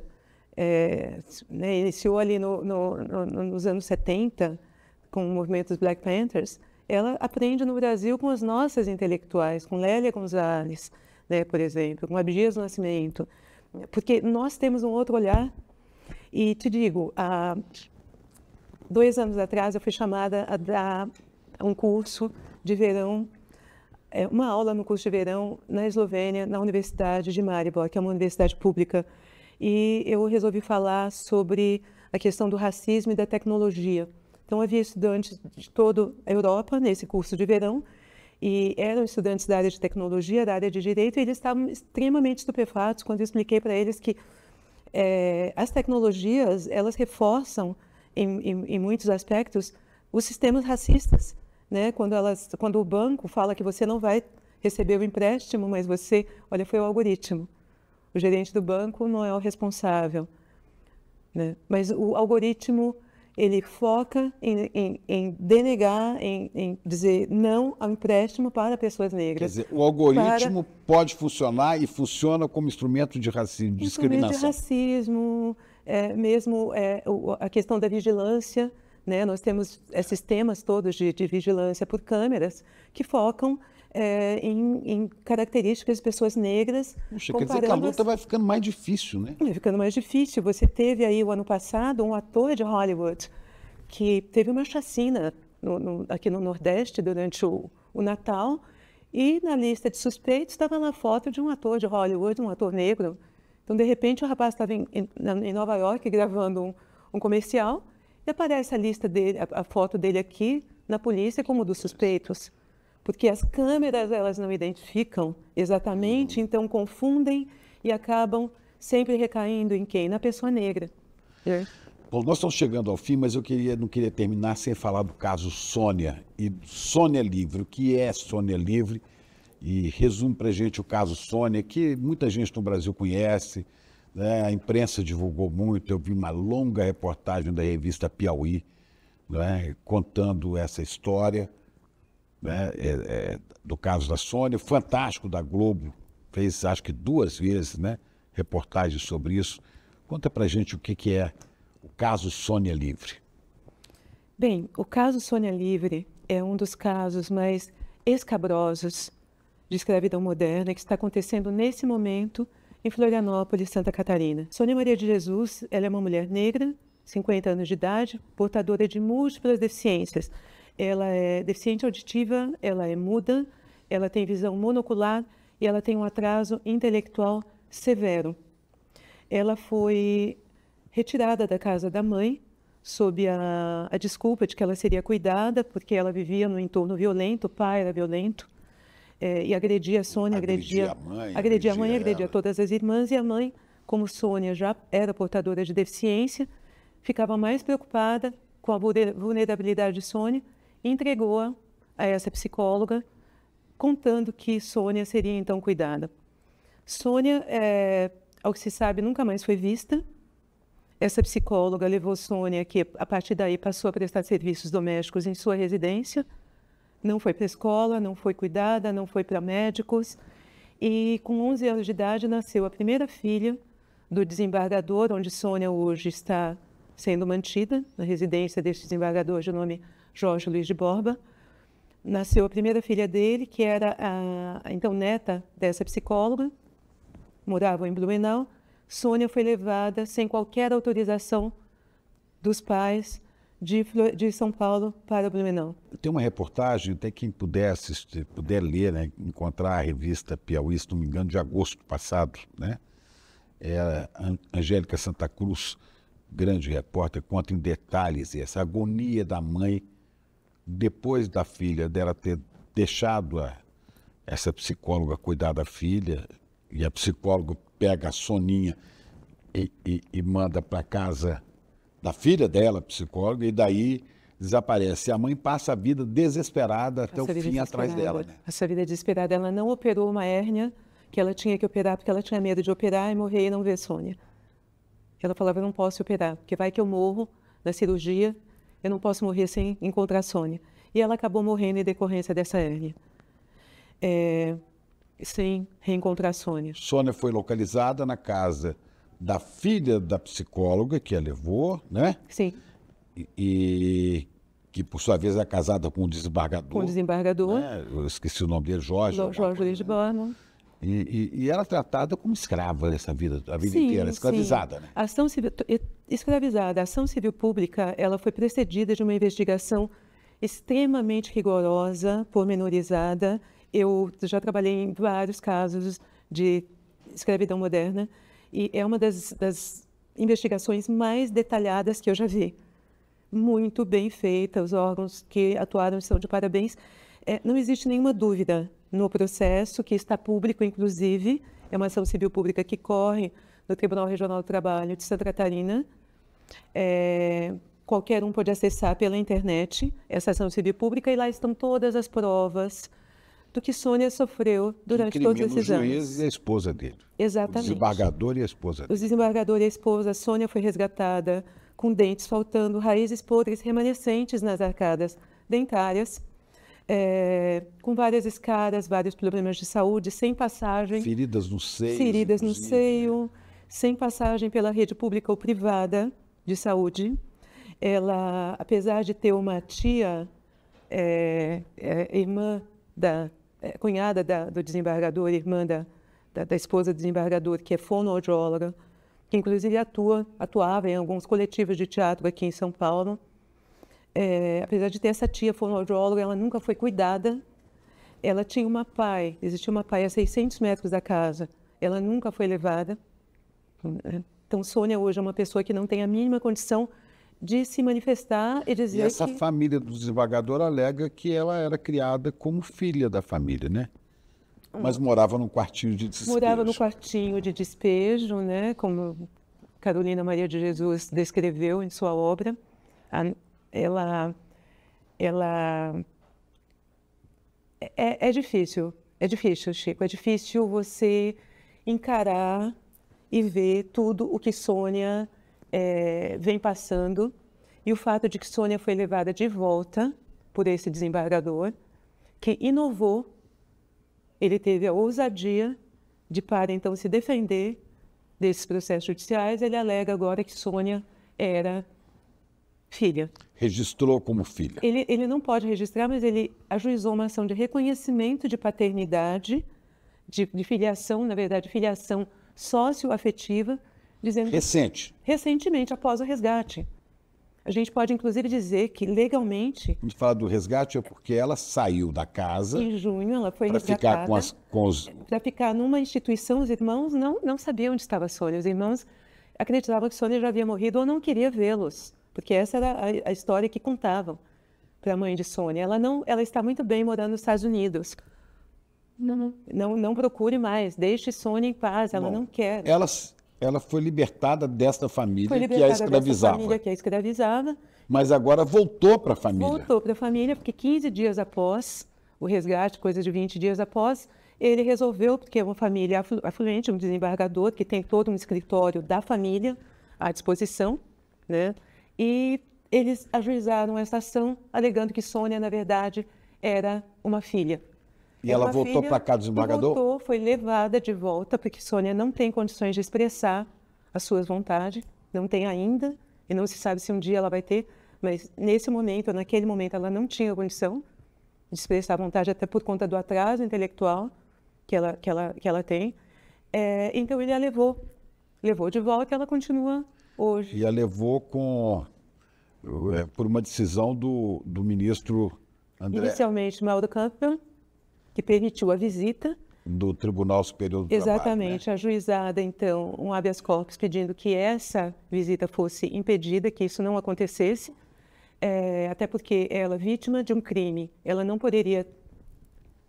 né, iniciou ali nos anos 70, com o movimento dos Black Panthers. Ela aprende no Brasil com as nossas intelectuais, com Lélia Gonzalez, né, por exemplo, com Abdias Nascimento, porque nós temos um outro olhar. E te digo, 2 anos atrás eu fui chamada a dar um curso de verão, uma aula no curso de verão na Eslovênia, na Universidade de Maribor, que é uma universidade pública, e eu resolvi falar sobre a questão do racismo e da tecnologia. Então havia estudantes de toda a Europa nesse curso de verão, e eram estudantes da área de tecnologia, da área de direito, e eles estavam extremamente estupefatos quando eu expliquei para eles que as tecnologias, elas reforçam em muitos aspectos os sistemas racistas, né? Quando o banco fala que você não vai receber o empréstimo, mas você, olha, foi o algoritmo. O gerente do banco não é o responsável, né? Mas o algoritmo, ele foca em denegar, em dizer não ao empréstimo para pessoas negras. Quer dizer, o algoritmo pode funcionar e funciona como instrumento de racismo, de discriminação. De racismo, mesmo a questão da vigilância, né? Nós temos esses temas todos de vigilância por câmeras que focam em características de pessoas negras. Puxa, quer dizer que a luta vai ficando mais difícil, né? Vai ficando mais difícil. Você teve aí, o ano passado, um ator de Hollywood que teve uma chacina aqui no Nordeste durante o Natal, e na lista de suspeitos estava lá a foto de um ator de Hollywood, um ator negro. Então, de repente, o rapaz estava em Nova York gravando um comercial e aparece a lista dele, a foto dele aqui na polícia como dos suspeitos. Porque as câmeras, elas não identificam exatamente, então confundem e acabam sempre recaindo em quem? Na pessoa negra. Bom, nós estamos chegando ao fim, mas eu não queria terminar sem falar do caso Sônia e Sônia Livre. O que é Sônia Livre? E resume para a gente o caso Sônia, que muita gente no Brasil conhece, né? A imprensa divulgou muito. Eu vi uma longa reportagem da revista Piauí, né, contando essa história, né, do caso da Sônia. Fantástico, da Globo, fez acho que 2 vezes, né, reportagens sobre isso. Conta pra gente o que é o caso Sônia Livre. Bem, o caso Sônia Livre é um dos casos mais escabrosos de escravidão moderna que está acontecendo nesse momento em Florianópolis, Santa Catarina. Sônia Maria de Jesus, ela é uma mulher negra, 50 anos de idade, portadora de múltiplas deficiências. Ela é deficiente auditiva, ela é muda, ela tem visão monocular e ela tem um atraso intelectual severo. Ela foi retirada da casa da mãe sob a desculpa de que ela seria cuidada, porque ela vivia num entorno violento, o pai era violento, e agredia a Sônia, agredia a mãe, agredia todas as irmãs, e a mãe, como Sônia já era portadora de deficiência, ficava mais preocupada com a vulnerabilidade de Sônia e entregou-a a essa psicóloga, contando que Sônia seria então cuidada. Sônia, ao que se sabe, nunca mais foi vista. Essa psicóloga levou Sônia, que a partir daí passou a prestar serviços domésticos em sua residência. Não foi para a escola, não foi cuidada, não foi para médicos. E com 11 anos de idade nasceu a primeira filha do desembargador, onde Sônia hoje está sendo mantida, na residência deste desembargador de nome Jorge Luiz de Borba. Nasceu a primeira filha dele, que era então neta dessa psicóloga, moravam em Blumenau. Sônia foi levada sem qualquer autorização dos pais de São Paulo para Blumenau. Tem uma reportagem, até quem puder assistir, puder ler, né, encontrar a revista Piauí, se não me engano, de agosto passado, né? A Angélica Santa Cruz, grande repórter, conta em detalhes essa agonia da mãe depois da filha dela ter deixado essa psicóloga cuidar da filha, e a psicóloga pega a Soninha e manda para casa da filha dela, psicóloga, e daí desaparece. A mãe passa a vida desesperada até o fim atrás dela. Né? Essa vida desesperada. Ela não operou uma hérnia que ela tinha que operar porque ela tinha medo de operar e morrer e não ver Sônia. Ela falava, eu não posso operar, porque vai que eu morro na cirurgia, eu não posso morrer sem encontrar a Sônia. E ela acabou morrendo em decorrência dessa hérnia. Sem reencontrar a Sônia. Sônia foi localizada na casa da filha da psicóloga que a levou, né? Sim. E que, por sua vez, é casada com um desembargador. Com um desembargador. Né? Eu esqueci o nome dele, Jorge. Jorge Lisboa. E ela é tratada como escrava essa vida, a vida inteira, escravizada. Né? Ação civil, escravizada. A ação civil pública, ela foi precedida de uma investigação extremamente rigorosa, pormenorizada. Eu já trabalhei em vários casos de escravidão moderna e é uma das investigações mais detalhadas que eu já vi. Muito bem feita, os órgãos que atuaram são de parabéns. Não existe nenhuma dúvida no processo, que está público, inclusive, é uma ação civil pública que corre no Tribunal Regional do Trabalho de Santa Catarina. Qualquer um pode acessar pela internet essa ação civil pública e lá estão todas as provas do que Sônia sofreu durante todos esses anos. O juiz e a esposa dele. Exatamente. O desembargador e a esposa dele. O desembargador e a esposa. Sônia foi resgatada com dentes faltando, raízes podres remanescentes nas arcadas dentárias, com várias escaras, vários problemas de saúde, sem passagem. Feridas no seio. Feridas no seio, sem passagem pela rede pública ou privada de saúde. Ela, apesar de ter uma tia, irmã cunhada do desembargador, irmã da esposa do desembargador, que é fonoaudióloga, que inclusive atuava em alguns coletivos de teatro aqui em São Paulo. Apesar de ter essa tia fonoaudióloga, ela nunca foi cuidada. Ela tinha existia uma PAI a 600 metros da casa, ela nunca foi levada. Então, Sônia hoje é uma pessoa que não tem a mínima condição de se manifestar e dizer que... E essa família do desembargador alega que ela era criada como filha da família, né? Mas morava num quartinho de despejo. Morava no quartinho de despejo, né? Como Carolina Maria de Jesus descreveu em sua obra. É difícil, Chico. É difícil você encarar e ver tudo o que Sônia vem passando, e o fato de que Sônia foi levada de volta por esse desembargador, que inovou, ele teve a ousadia de, para então se defender desses processos judiciais, ele alega agora que Sônia era filha. Registrou como filha. Ele não pode registrar, mas ele ajuizou uma ação de reconhecimento de paternidade, de filiação, na verdade, filiação socioafetiva, dizendo recentemente, após o resgate. A gente pode, inclusive, dizer que, legalmente... A gente fala do resgate porque ela saiu da casa... Em junho, ela foi resgatada. Para ficar numa instituição, os irmãos não sabiam onde estava a Sônia. Os irmãos acreditavam que Sônia já havia morrido ou não queria vê-los, porque essa era a história que contavam para a mãe de Sônia. Ela está muito bem morando nos Estados Unidos. Não procure mais, deixe Sônia em paz, ela não quer. Ela foi libertada dessa família que a escravizava. Mas agora voltou para a família. Voltou para a família, porque 15 dias após o resgate, coisa de 20 dias após, ele resolveu, porque é uma família afluente, um desembargador que tem todo um escritório da família à disposição, né? E eles ajuizaram essa ação, alegando que Sônia, na verdade, era uma filha. E ela voltou para cá do desembargador? Voltou, foi levada de volta, porque Sônia não tem condições de expressar as suas vontades, não tem ainda, e não se sabe se um dia ela vai ter, mas nesse momento, naquele momento, ela não tinha condição de expressar a vontade, até por conta do atraso intelectual que ela tem. Então ele a levou de volta e ela continua hoje. E a levou por uma decisão do ministro André... Inicialmente, Mauro Campbell, que permitiu a visita. Do Tribunal Superior do Trabalho. Exatamente, né? Ajuizada, então, um habeas corpus pedindo que essa visita fosse impedida, que isso não acontecesse, até porque ela, vítima de um crime, ela não poderia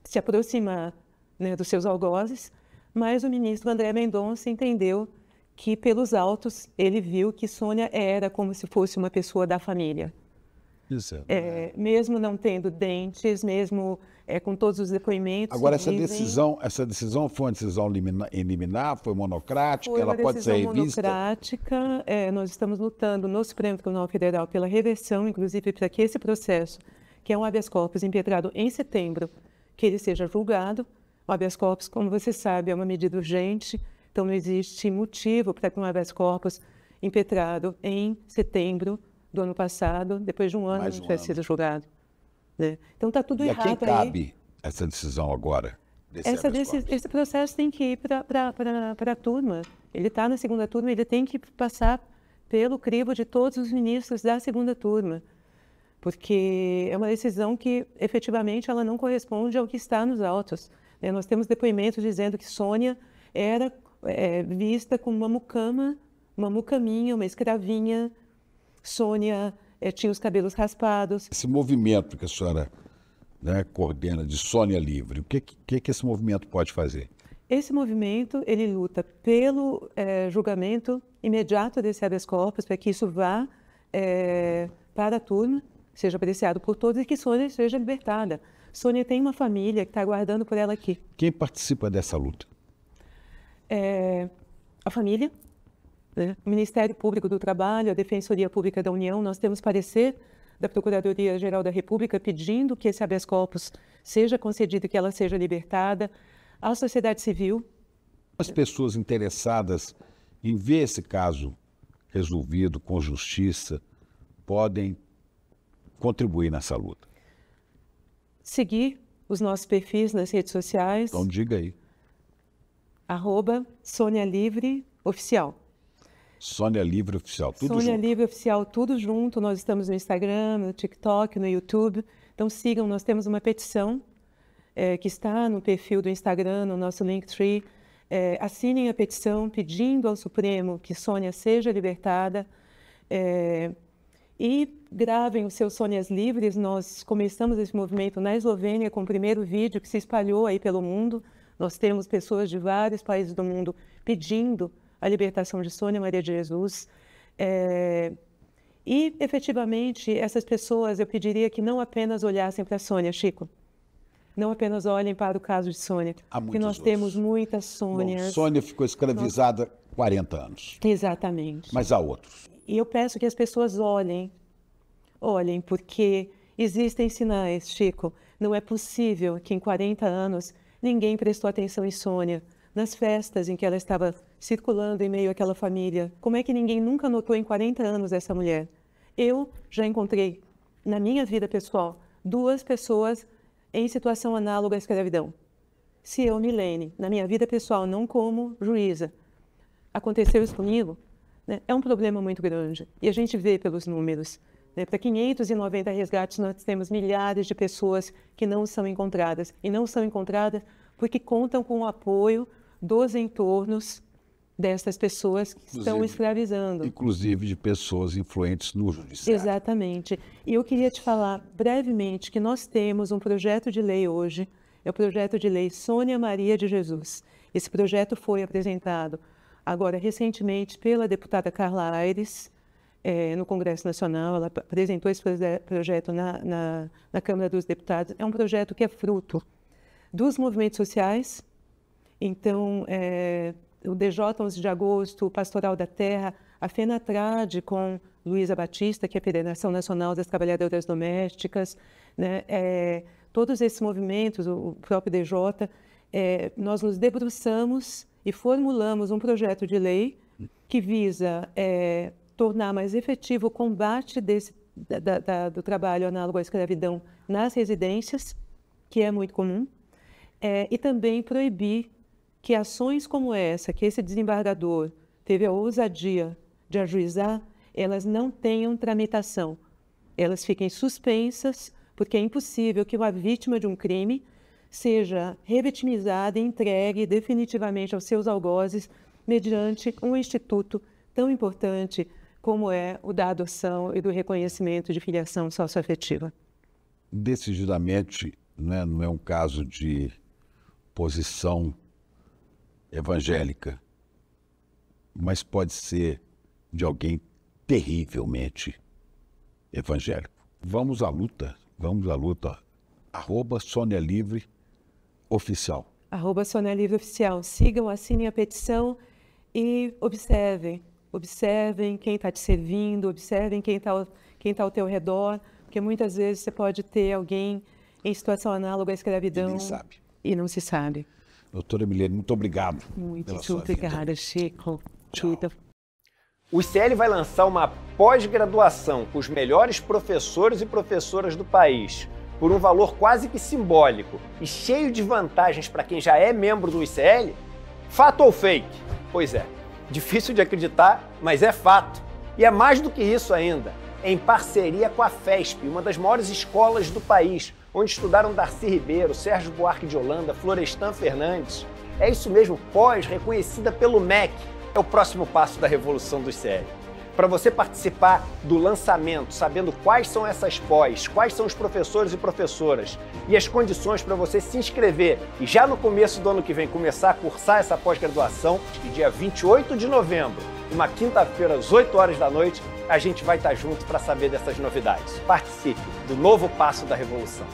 se aproximar, né, dos seus algozes, mas o ministro André Mendonça entendeu que, pelos autos, ele viu que Sônia era como se fosse uma pessoa da família. Isso Mesmo não tendo dentes, mesmo com todos os depoimentos. Agora, essa decisão foi uma decisão liminar, foi monocrática, foi ela pode ser revista? Monocrática. Nós estamos lutando no Supremo Tribunal Federal pela reversão, inclusive para que esse processo, que é um habeas corpus impetrado em setembro, que ele seja julgado. O habeas corpus, como você sabe, é uma medida urgente, então não existe motivo para que um habeas corpus impetrado em setembro do ano passado, depois de um ano, não tivesse sido julgado. Né? Então está tudo errado aí. E a quem cabe essa decisão agora? Esse processo tem que ir para a turma. Ele está na segunda turma, ele tem que passar pelo crivo de todos os ministros da segunda turma, porque é uma decisão que, efetivamente, ela não corresponde ao que está nos autos. Né? Nós temos depoimentos dizendo que Sônia era vista como uma mucama, uma mucaminha, uma escravinha. Sônia tinha os cabelos raspados. Esse movimento que a senhora coordena de Sônia Livre, o que esse movimento pode fazer? Esse movimento, ele luta pelo julgamento imediato desse habeas corpus, para que isso vá para a turma, seja apreciado por todos e que Sônia seja libertada. Sônia tem uma família que está aguardando por ela aqui. Quem participa dessa luta? A família, né? O Ministério Público do Trabalho, a Defensoria Pública da União. Nós temos parecer da Procuradoria-Geral da República pedindo que esse habeas corpus seja concedido e que ela seja libertada. A sociedade civil. As pessoas interessadas em ver esse caso resolvido com justiça podem contribuir nessa luta. Seguir os nossos perfis nas redes sociais. Então diga aí. @Sônia Livre Oficial. Sônia Livre Oficial, tudo junto. Sônia Livre Oficial, tudo junto. Nós estamos no Instagram, no TikTok, no YouTube. Então sigam, nós temos uma petição que está no perfil do Instagram, no nosso Linktree. Assinem a petição pedindo ao Supremo que Sônia seja libertada. E gravem os seus Sônias Livres. Nós começamos esse movimento na Eslovênia com o primeiro vídeo que se espalhou aí pelo mundo. Nós temos pessoas de vários países do mundo pedindo a libertação de Sônia Maria de Jesus. E, efetivamente, essas pessoas, eu pediria que não apenas olhassem para a Sônia, Chico. Não apenas olhem para o caso de Sônia. Porque nós temos muitas Sônias. Bom, Sônia ficou escravizada 40 anos. Exatamente. Mas há outros. E eu peço que as pessoas olhem, porque existem sinais, Chico. Não é possível que em 40 anos ninguém prestou atenção em Sônia. Nas festas em que ela estava circulando em meio àquela família. Como é que ninguém nunca notou em 40 anos essa mulher? Eu já encontrei, na minha vida pessoal, 2 pessoas em situação análoga à escravidão. Se eu, Milene, na minha vida pessoal, não como juíza, aconteceu isso comigo, né, é um problema muito grande. E a gente vê pelos números. Né, para 590 resgates, nós temos milhares de pessoas que não são encontradas. E não são encontradas porque contam com o apoio dos entornos dessas pessoas que estão escravizando. Inclusive de pessoas influentes no judiciário. Exatamente. E eu queria te falar brevemente que nós temos um projeto de lei hoje, é o projeto de lei Sônia Maria de Jesus. Esse projeto foi apresentado agora recentemente pela deputada Carla Aires, no Congresso Nacional. Ela apresentou esse projeto na Câmara dos Deputados. É um projeto que é fruto dos movimentos sociais. Então, o DJ 11 de Agosto, o Pastoral da Terra, a FENATRAD com Luísa Batista, que é a Federação Nacional das Trabalhadoras Domésticas, né? Todos esses movimentos, o próprio DJ, nós nos debruçamos e formulamos um projeto de lei que visa tornar mais efetivo o combate do trabalho análogo à escravidão nas residências, que é muito comum, e também proibir que ações como essa, que esse desembargador teve a ousadia de ajuizar, elas não tenham tramitação. Elas fiquem suspensas, porque é impossível que uma vítima de um crime seja revitimizada e entregue definitivamente aos seus algozes mediante um instituto tão importante como é o da adoção e do reconhecimento de filiação socioafetiva. Decididamente, não é um caso de posição evangélica, mas pode ser de alguém terrivelmente evangélico. Vamos à luta, vamos à luta. @Sônia Livre Oficial. @Sônia Livre Oficial. Sigam, assinem a petição e observem. Observem quem está te servindo, observem quem tá ao teu redor, porque muitas vezes você pode ter alguém em situação análoga à escravidão E nem sabe. e não se sabe. Doutora Milene, muito obrigado. Muito pela sua obrigada, vida. Chico. Tchau. O ICL vai lançar uma pós-graduação com os melhores professores e professoras do país, por um valor quase que simbólico e cheio de vantagens para quem já é membro do ICL? Fato ou fake? Pois é, difícil de acreditar, mas é fato. E é mais do que isso ainda, em parceria com a FESP, uma das maiores escolas do país, onde estudaram Darcy Ribeiro, Sérgio Buarque de Holanda, Florestan Fernandes. É isso mesmo, pós, reconhecida pelo MEC. É o próximo passo da revolução do ICL. Para você participar do lançamento, sabendo quais são essas pós, quais são os professores e professoras e as condições para você se inscrever e já no começo do ano que vem começar a cursar essa pós-graduação, e dia 28 de novembro, uma quinta-feira às 8 horas da noite, a gente vai estar junto para saber dessas novidades. Participe do novo passo da revolução.